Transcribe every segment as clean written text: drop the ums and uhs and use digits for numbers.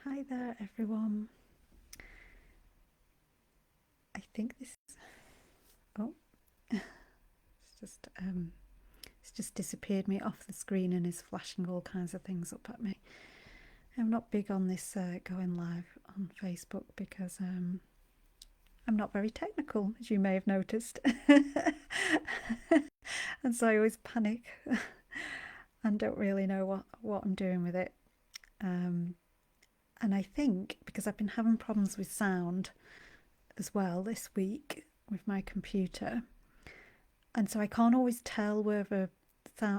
Hi there, everyone. I think this is. Oh, it's just disappeared me off the screen and is flashing all kinds of things up at me. I'm not big on this going live on Facebook because I'm not very technical, as you may have noticed, and so I always panic and don't really know what I'm doing with it. Um, and I think because I've been having problems with sound as well this week with my computer, and so I can't always tell whether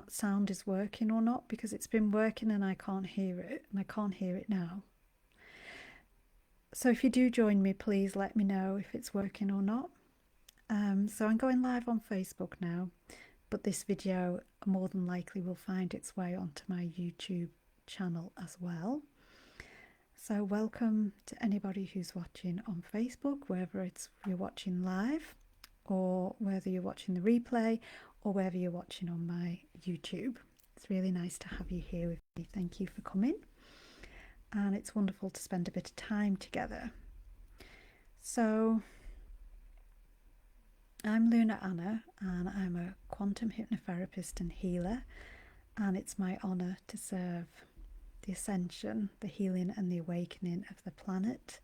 sound is working or not because it's been working and I can't hear it, and I can't hear it now. So if you do join me, please let me know if it's working or not. So I'm going live on Facebook now, but this video more than likely will find its way onto my YouTube channel as well. So welcome to anybody who's watching on Facebook, whether it's you're watching live or whether you're watching the replay or whether you're watching on my YouTube. It's really nice to have you here with me. Thank you for coming. And it's wonderful to spend a bit of time together. So I'm Luna Anna, and I'm a quantum hypnotherapist and healer, and it's my honour to serve the ascension, the healing and the awakening of the planet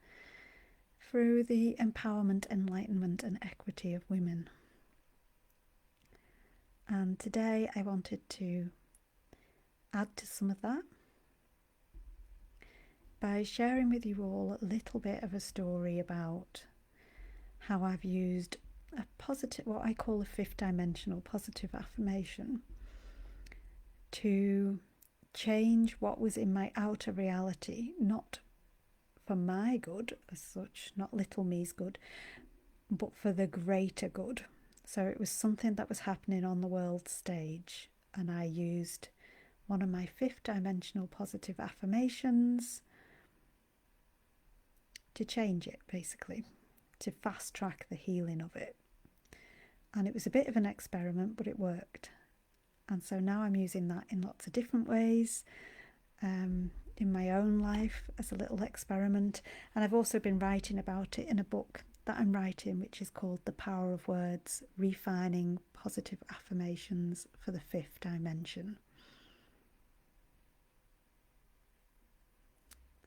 through the empowerment, enlightenment and equity of women. And today I wanted to add to some of that by sharing with you all a little bit of a story about how I've used a positive, what I call a fifth dimensional positive affirmation, to change what was in my outer reality, not for my good as such, not little me's good, but for the greater good. So it was something that was happening on the world stage, and I used one of my fifth dimensional positive affirmations to change it, basically, to fast track the healing of it. And it was a bit of an experiment, but it worked. And so now I'm using that in lots of different ways, in my own life as a little experiment. And I've also been writing about it in a book that I'm writing, which is called The Power of Words, Refining Positive Affirmations for the Fifth Dimension.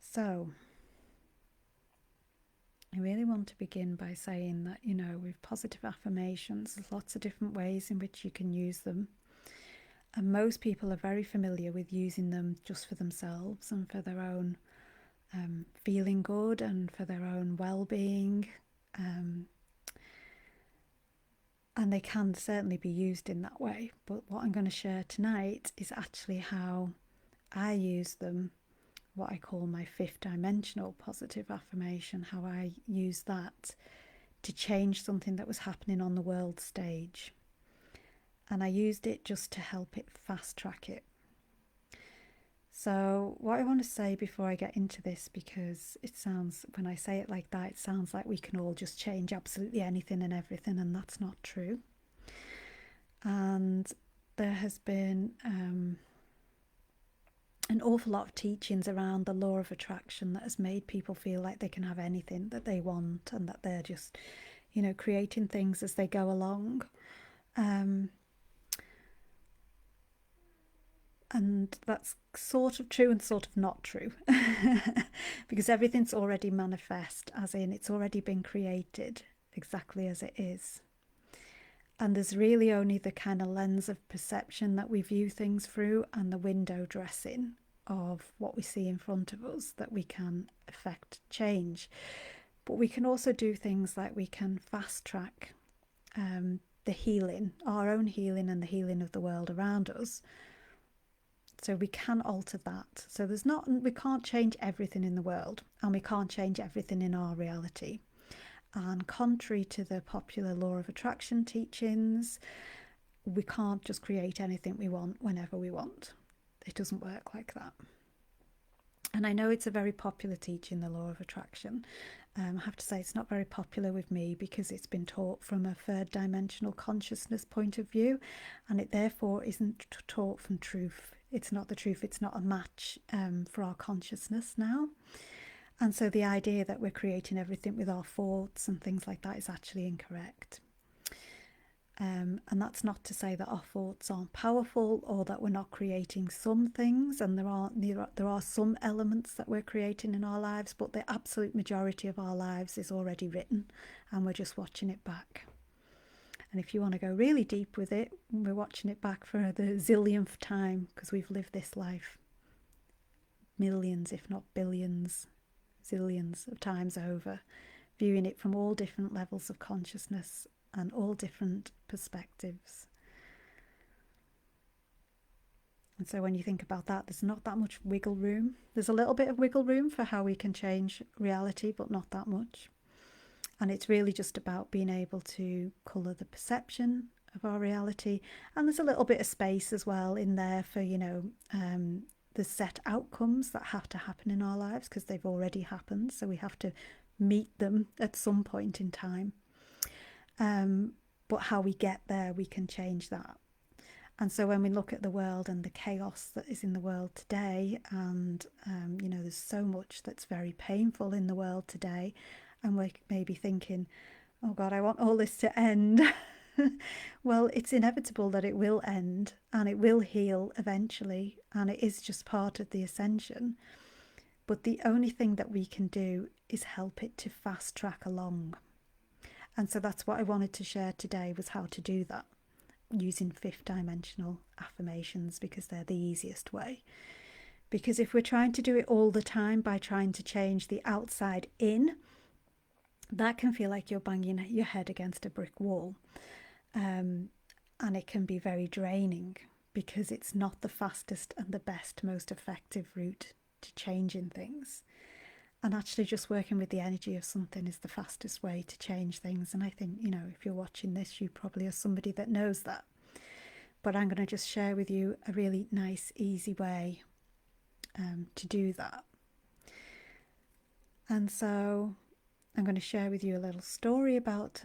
So I really want to begin by saying that, with positive affirmations, there's lots of different ways in which you can use them. And most people are very familiar with using them just for themselves and for their own feeling good and for their own well-being. And they can certainly be used in that way. But what I'm going to share tonight is actually how I use them, what I call my fifth dimensional positive affirmation, how I use that to change something that was happening on the world stage. And I used it just to help it fast track it. So what I want to say before I get into this, because it sounds, when I say it like that, it sounds like we can all just change absolutely anything and everything, and that's not true. And there has been an awful lot of teachings around the law of attraction that has made people feel like they can have anything that they want and that they're just, creating things as they go along. And that's sort of true and sort of not true because everything's already manifest, as in it's already been created exactly as it is. And there's really only the kind of lens of perception that we view things through and the window dressing of what we see in front of us that we can affect change. But we can also do things like we can fast track the healing, our own healing and the healing of the world around us. So we can alter that. So we can't change everything in the world, and we can't change everything in our reality. And contrary to the popular law of attraction teachings, we can't just create anything we want whenever we want. It doesn't work like that. And I know it's a very popular teaching, the law of attraction. I have to say it's not very popular with me because it's been taught from a third dimensional consciousness point of view, and it therefore isn't taught from truth. It's not the truth. It's not a match for our consciousness now. And so the idea that we're creating everything with our thoughts and things like that is actually incorrect. And that's not to say that our thoughts aren't powerful or that we're not creating some things, and there are some elements that we're creating in our lives, but the absolute majority of our lives is already written and we're just watching it back. And if you want to go really deep with it, we're watching it back for the zillionth time, because we've lived this life millions, if not billions, zillions of times over, viewing it from all different levels of consciousness and all different perspectives. And so when you think about that, there's not that much wiggle room. There's a little bit of wiggle room for how we can change reality, but not that much. And it's really just about being able to colour the perception of our reality. And there's a little bit of space as well in there for, the set outcomes that have to happen in our lives, because they've already happened. So we have to meet them at some point in time. But how we get there, we can change that. And so when we look at the world and the chaos that is in the world today, and there's so much that's very painful in the world today, and we're maybe thinking, oh God, I want all this to end. Well, it's inevitable that it will end, and it will heal eventually, and it is just part of the ascension. But the only thing that we can do is help it to fast track along. And so that's what I wanted to share today, was how to do that using fifth dimensional affirmations, because they're the easiest way. Because if we're trying to do it all the time by trying to change the outside in, that can feel like you're banging your head against a brick wall. And it can be very draining, because it's not the fastest and the best, most effective route to changing things. And actually just working with the energy of something is the fastest way to change things. And I think, if you're watching this, you probably are somebody that knows that. But I'm going to just share with you a really nice, easy way to do that. And so I'm going to share with you a little story about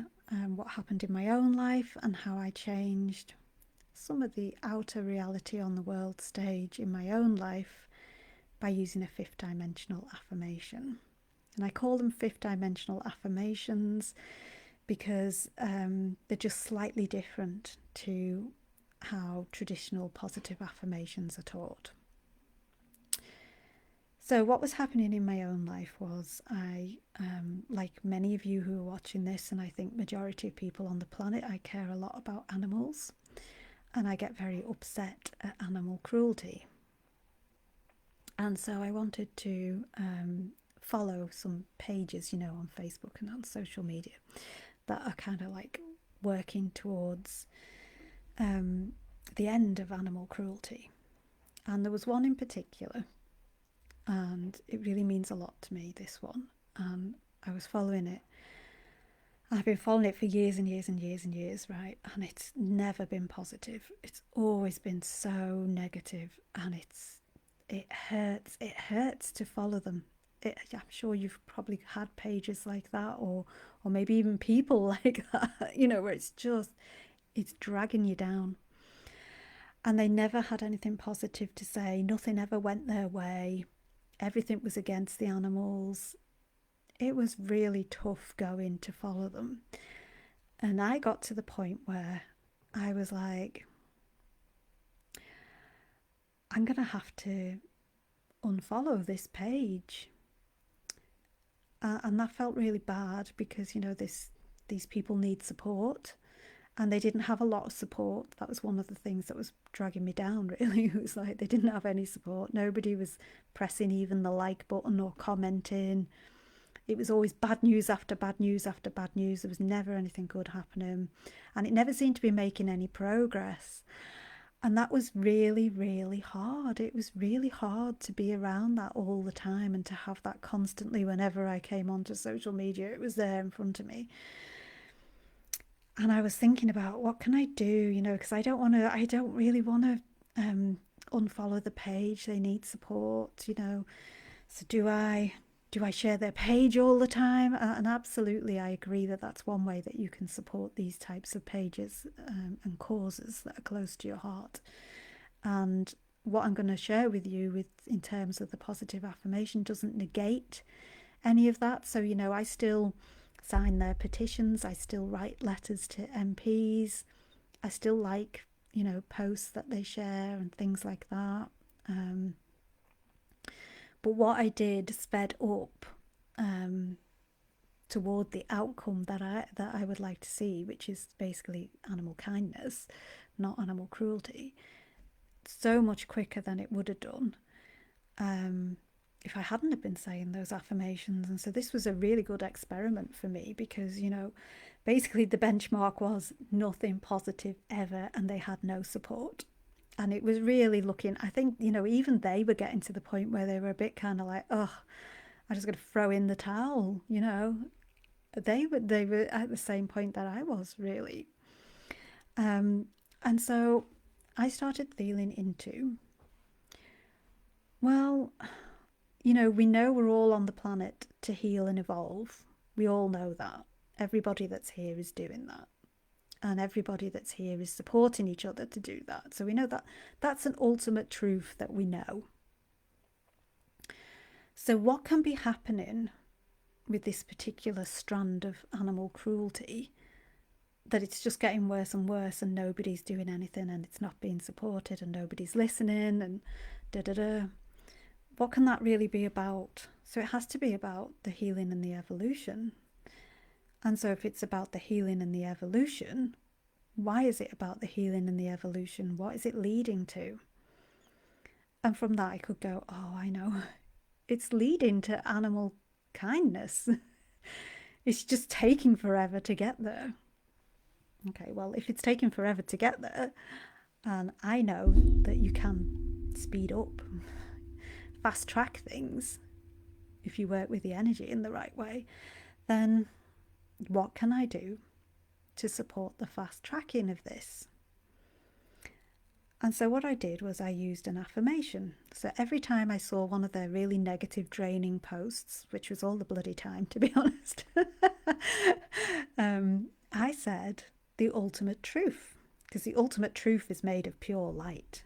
what happened in my own life and how I changed some of the outer reality on the world stage in my own life by using a fifth dimensional affirmation. And I call them fifth dimensional affirmations because they're just slightly different to how traditional positive affirmations are taught. So what was happening in my own life was I, like many of you who are watching this, and I think majority of people on the planet, I care a lot about animals, and I get very upset at animal cruelty. And so I wanted to follow some pages, on Facebook and on social media that are kind of like working towards the end of animal cruelty. And there was one in particular, and it really means a lot to me, this one. And I was following it. I've been following it for years and years and years and years, right? And it's never been positive. It's always been so negative, and it hurts to follow them. I'm sure you've probably had pages like that, or maybe even people like that, where it's dragging you down. And they never had anything positive to say. Nothing ever went their way. Everything was against the animals. It was really tough going to follow them. And I got to the point where I was like, I'm going to have to unfollow this page. And that felt really bad, because, these people need support. And they didn't have a lot of support. That was one of the things that was dragging me down, really. It was like they didn't have any support. Nobody was pressing even the like button or commenting. It was always bad news after bad news after bad news. There was never anything good happening. And it never seemed to be making any progress. And that was really, really hard. It was really hard to be around that all the time and to have that constantly whenever I came onto social media. It was there in front of me. And I was thinking about, what can I do, because I don't really want to unfollow the page. They need support, So do I share their page all the time? And absolutely, I agree that that's one way that you can support these types of pages and causes that are close to your heart. And what I'm going to share with you in terms of the positive affirmation doesn't negate any of that. So, I still sign their petitions, I still write letters to MPs, I still like, posts that they share and things like that. But what I did sped up toward the outcome that I would like to see, which is basically animal kindness, not animal cruelty, so much quicker than it would have done if I hadn't have been saying those affirmations. And so this was a really good experiment for me because, basically the benchmark was nothing positive ever, and they had no support. And it was really looking, I think, even they were getting to the point where they were a bit kind of like, oh, I'm just going to throw in the towel. They were at the same point that I was, really. And so I started feeling into, well, we know we're all on the planet to heal and evolve. We all know that. Everybody that's here is doing that. And everybody that's here is supporting each other to do that. So we know that that's an ultimate truth that we know. So what can be happening with this particular strand of animal cruelty, that it's just getting worse and worse, and nobody's doing anything, and it's not being supported, and nobody's listening, and da-da-da. What can that really be about? So it has to be about the healing and the evolution. And so if it's about the healing and the evolution, why is it about the healing and the evolution? What is it leading to? And from that I could go, oh, I know. It's leading to animal kindness. It's just taking forever to get there. Okay, well, if it's taking forever to get there, and I know that you can speed up, fast track things if you work with the energy in the right way, then what can I do to support the fast tracking of this? And so what I did was I used an affirmation. So every time I saw one of their really negative, draining posts, which was all the bloody time, to be honest, I said the ultimate truth, because the ultimate truth is made of pure light.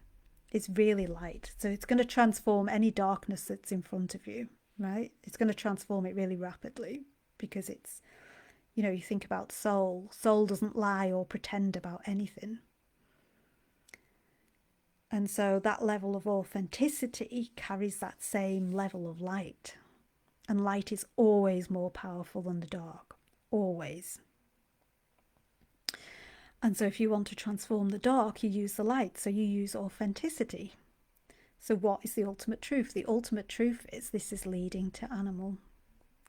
It's really light. So it's going to transform any darkness that's in front of you, right? It's going to transform it really rapidly, because it's, you think about soul. Soul doesn't lie or pretend about anything. And so that level of authenticity carries that same level of light. And light is always more powerful than the dark. Always. And so if you want to transform the dark, you use the light. So you use authenticity. So what is the ultimate truth? The ultimate truth is this is leading to animal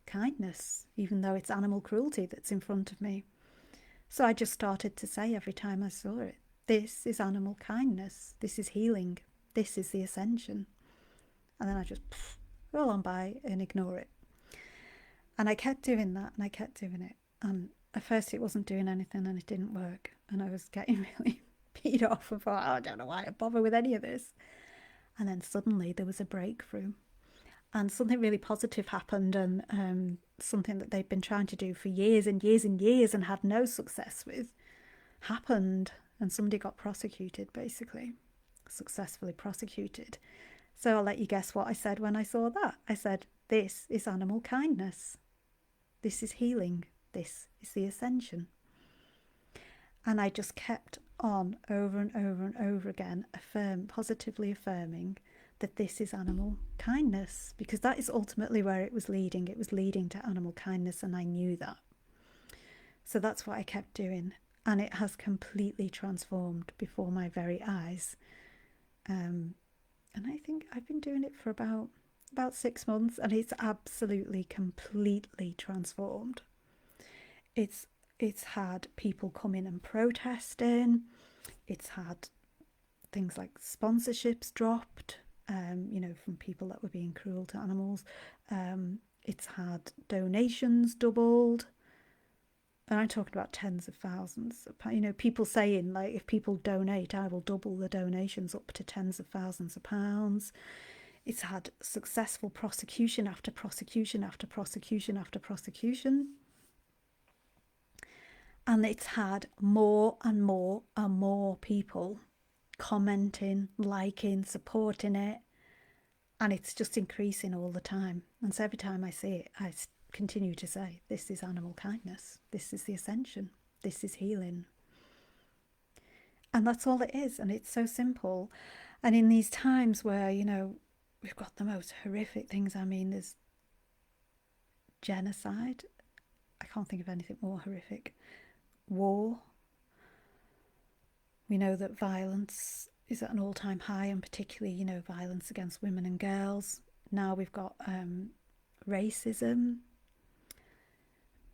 kindness, even though it's animal cruelty that's in front of me. So I just started to say every time I saw it, this is animal kindness. This is healing. This is the ascension. And then I just roll on by and ignore it. And I kept doing that, and I kept doing it. And at first it wasn't doing anything, and it didn't work. And I was getting really peed off and thought, oh, I don't know why I bother with any of this. And then suddenly there was a breakthrough. And something really positive happened, and something that they'd been trying to do for years and years and years and had no success with happened. And somebody got prosecuted, basically, successfully prosecuted. So I'll let you guess what I said when I saw that. I said, this is animal kindness. This is healing. This is the ascension. And I just kept on over and over and over again, positively affirming that this is animal kindness, because that is ultimately where it was leading. It was leading to animal kindness, and I knew that. So that's what I kept doing, and it has completely transformed before my very eyes. And I think I've been doing it for about 6 months, and it's absolutely completely transformed. It's had people come in and protesting. It's had things like sponsorships dropped, from people that were being cruel to animals. It's had donations doubled. And I'm talking about tens of thousands. People saying, like, if people donate, I will double the donations up to tens of thousands of pounds. It's had successful prosecution after prosecution after prosecution after prosecution. And it's had more and more and more people commenting, liking, supporting it. And it's just increasing all the time. And so every time I see it, continue to say, this is animal kindness. This is the ascension. This is healing. And that's all it is. And it's so simple. And in these times where, we've got the most horrific things. I mean, there's genocide. I can't think of anything more horrific. War. We know that violence is at an all-time high, and particularly, violence against women and girls. Now we've got racism,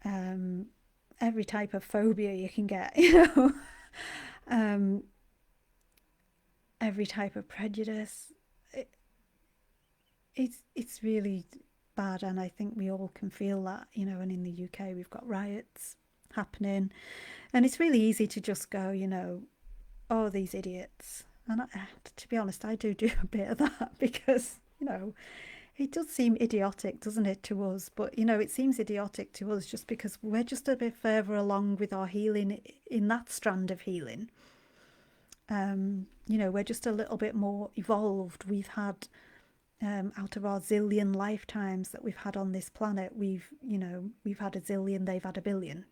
every type of phobia you can get, every type of prejudice. It's really bad, and I think we all can feel that, and in the UK we've got riots happening, and it's really easy to just go, oh, these idiots. And to be honest, I do a bit of that because, it does seem idiotic, doesn't it, to us? But, it seems idiotic to us just because we're just a bit further along with our healing in that strand of healing. We're just a little bit more evolved. We've had, out of our zillion lifetimes that we've had on this planet, we've had a zillion, they've had a billion,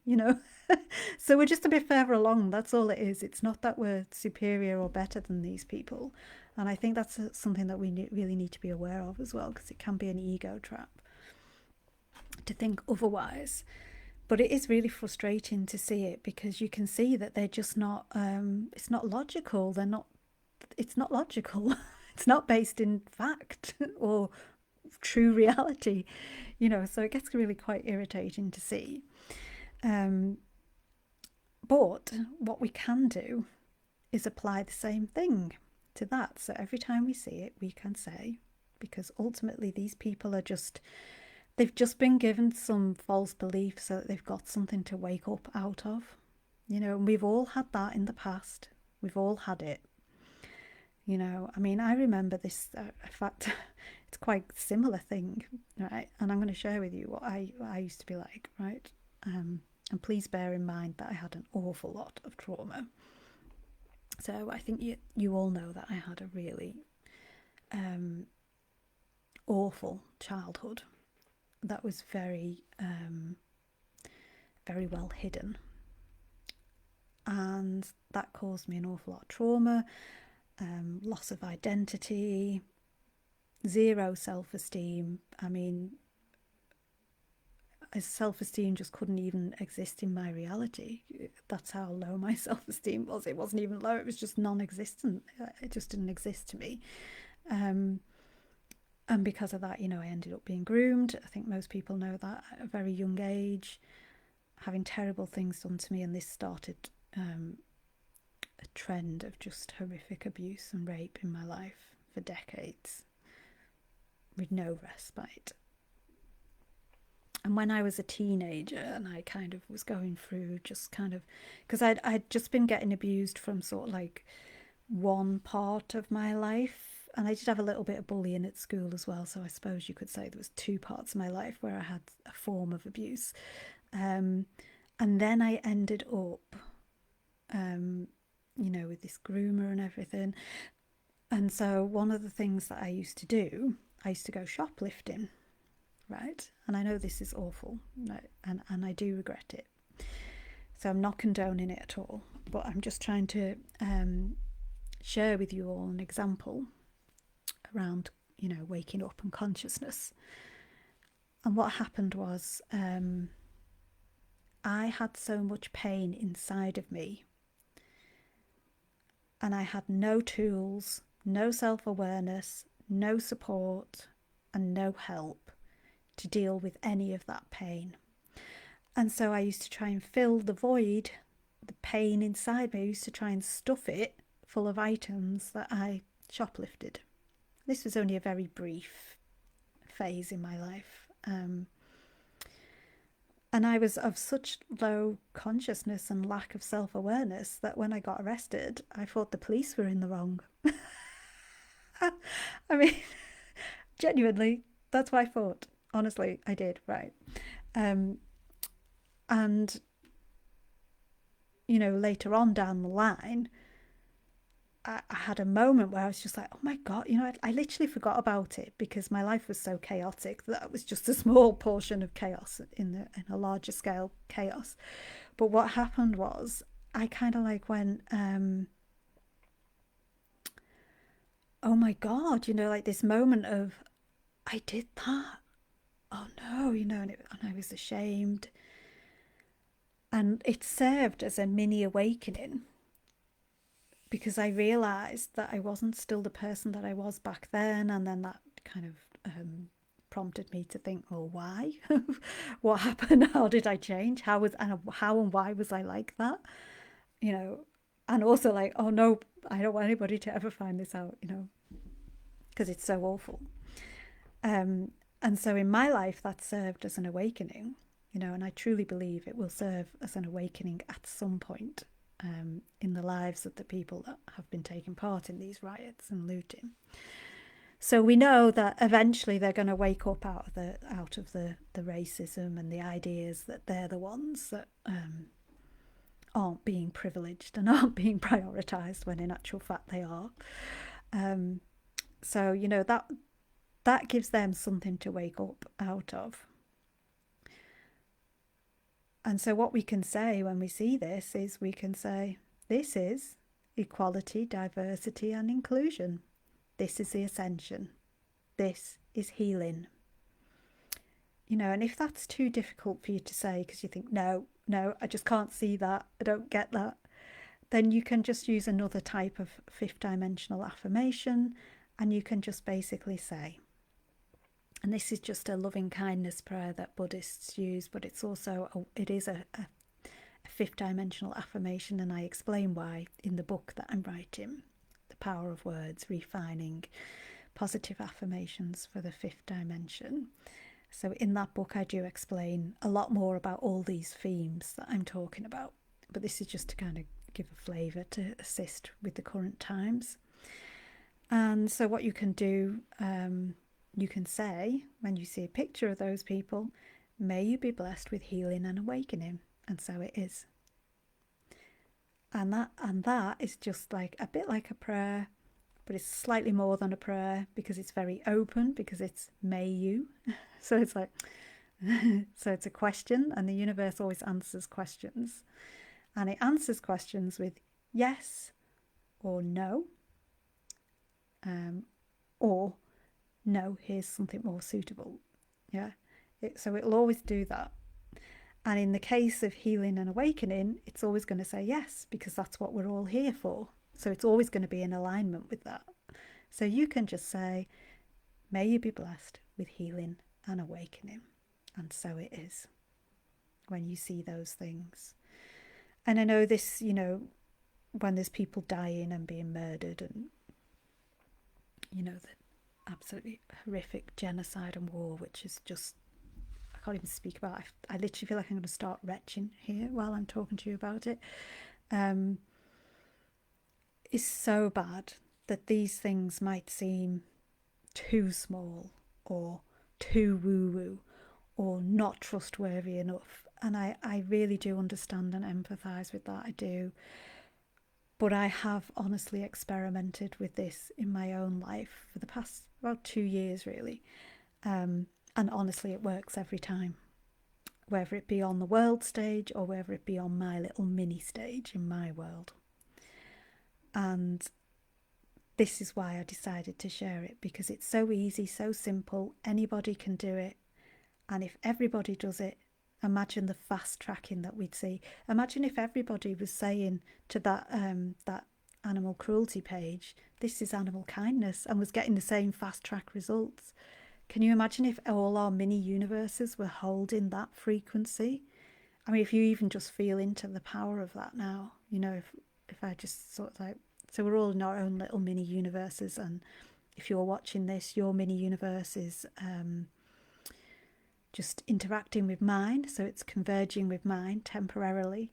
So we're just a bit further along. That's all it is. It's not that we're superior or better than these people. And I think that's something that we really need to be aware of as well, because it can be an ego trap to think otherwise. But it is really frustrating to see it, because you can see that they're just not, it's not logical. It's not logical. It's not based in fact or true reality, so it gets really quite irritating to see. But what we can do is apply the same thing to that. So every time we see it, we can say, because ultimately these people they've just been given some false belief so that they've got something to wake up out of, and we've all had that in the past. We've all had it. I mean, I remember this, in fact, it's quite a similar thing, right? And I'm going to share with you what I used to be like, right? And please bear in mind that I had an awful lot of trauma. So I think you all know that I had a really awful childhood that was very, very well hidden. And that caused me an awful lot of trauma. Loss of identity, zero self-esteem. I mean, self-esteem just couldn't even exist in my reality. That's how low my self-esteem was. It wasn't even low, it was just non-existent. It just didn't exist to me. And because of that, I ended up being groomed. I think most people know that, at a very young age, having terrible things done to me, and this started a trend of just horrific abuse and rape in my life for decades with no respite. And when I was a teenager and I kind of was going through just kind of, because I'd just been getting abused from sort of like one part of my life, and I did have a little bit of bullying at school as well, so I suppose you could say there was two parts of my life where I had a form of abuse. And then I ended up with this groomer and everything. And so one of the things that I used to do, I used to go shoplifting, right? And I know this is awful, right? And I do regret it. So I'm not condoning it at all, but I'm just trying to share with you all an example around, waking up and consciousness. And what happened was I had so much pain inside of me, and I had no tools, no self-awareness, no support, and no help to deal with any of that pain. And so I used to try and fill the void, the pain inside me. I used to try and stuff it full of items that I shoplifted. This was only a very brief phase in my life. And I was of such low consciousness and lack of self-awareness that when I got arrested, I thought the police were in the wrong. I mean, genuinely, that's what I thought. Honestly, I did, right? And, later on down the line, I had a moment where I was just like, oh my God, I literally forgot about it because my life was so chaotic that it was just a small portion of chaos in a larger scale chaos. But what happened was I kind of like went, oh my God, like this moment of, I did that. Oh no, and I was ashamed. And it served as a mini awakening because I realised that I wasn't still the person that I was back then. And then that kind of prompted me to think, well, why? What happened? How did I change? How and why was I like that? You know, and also like, oh no, I don't want anybody to ever find this out, because it's so awful. And so in my life, that served as an awakening, and I truly believe it will serve as an awakening at some point in the lives of the people that have been taking part in these riots and looting. So we know that eventually they're going to wake up out of the racism and the ideas that they're the ones that aren't being privileged and aren't being prioritised when in actual fact they are. So that gives them something to wake up out of. And so what we can say when we see this is we can say, this is equality, diversity and inclusion. This is the ascension. This is healing. And if that's too difficult for you to say because you think, no, I just can't see that, I don't get that, then you can just use another type of fifth dimensional affirmation, and you can just basically say, and this is just a loving kindness prayer that Buddhists use, but it is a fifth dimensional affirmation, and I explain why in the book that I'm writing, The Power of Words, Refining Positive Affirmations for the Fifth Dimension. So in that book I do explain a lot more about all these themes that I'm talking about, but this is just to kind of give a flavour to assist with the current times. And so what you can do, you can say, when you see a picture of those people, may you be blessed with healing and awakening. And so it is. And that is just like a bit like a prayer, but it's slightly more than a prayer because it's very open, because it's may you. So it's like, so it's a question, and the universe always answers questions. And it answers questions with yes or no, or no, here's something more suitable. Yeah. So it'll always do that. And in the case of healing and awakening, it's always going to say yes, because that's what we're all here for. So it's always going to be in alignment with that. So you can just say, may you be blessed with healing and awakening. And so it is when you see those things. And I know this, when there's people dying and being murdered and, the absolutely horrific genocide and war, which is just, I can't even speak about. I literally feel like I'm going to start retching here while I'm talking to you about it. It's so bad that these things might seem too small or too woo-woo or not trustworthy enough. And I really do understand and empathise with that. I do. But I have honestly experimented with this in my own life for the past about 2 years, really. And honestly, it works every time, whether it be on the world stage or whether it be on my little mini stage in my world. And this is why I decided to share it, because it's so easy, so simple. Anybody can do it. And if everybody does it, imagine the fast tracking that we'd see. Imagine if everybody was saying to that animal cruelty page, this is animal kindness, and was getting the same fast track results. Can you imagine if all our mini universes were holding that frequency? I mean, if you even just feel into the power of that now, if I just sort of like, so we're all in our own little mini universes, and if you're watching this, your mini universe is just interacting with mine, so it's converging with mine temporarily,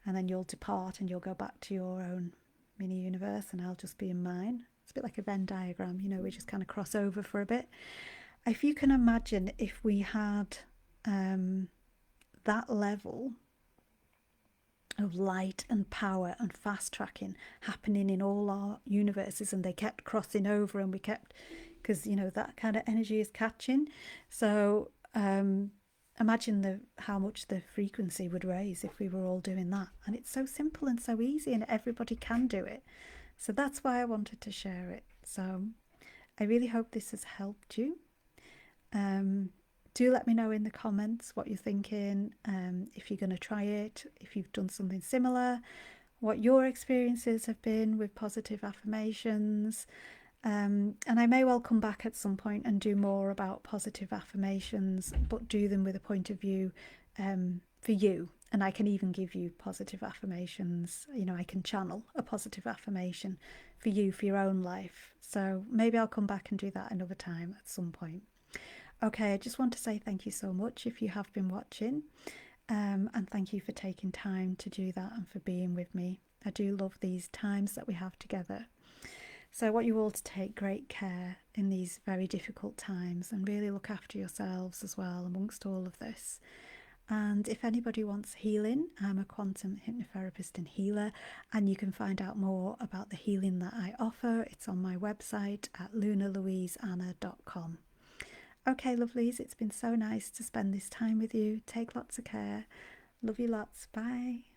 and then you'll depart and you'll go back to your own mini universe, and I'll just be in mine. It's a bit like a Venn diagram, we just kind of cross over for a bit. If you can imagine if we had that level of light and power and fast tracking happening in all our universes, and they kept crossing over, and we kept, because that kind of energy is catching. So imagine how much the frequency would raise if we were all doing that. And it's so simple and so easy, and everybody can do it. So that's why I wanted to share it. So I really hope this has helped you. Do let me know in the comments what you're thinking, if you're going to try it, if you've done something similar, what your experiences have been with positive affirmations. And I may well come back at some point and do more about positive affirmations, but do them with a point of view for you. And I can even give you positive affirmations. I can channel a positive affirmation for you, for your own life. So maybe I'll come back and do that another time at some point. Okay, I just want to say thank you so much if you have been watching, and thank you for taking time to do that and for being with me. I do love these times that we have together. So I want you all to take great care in these very difficult times and really look after yourselves as well amongst all of this. And if anybody wants healing, I'm a quantum hypnotherapist and healer, and you can find out more about the healing that I offer. It's on my website at lunalouiseanna.com. Okay, lovelies, it's been so nice to spend this time with you. Take lots of care. Love you lots. Bye.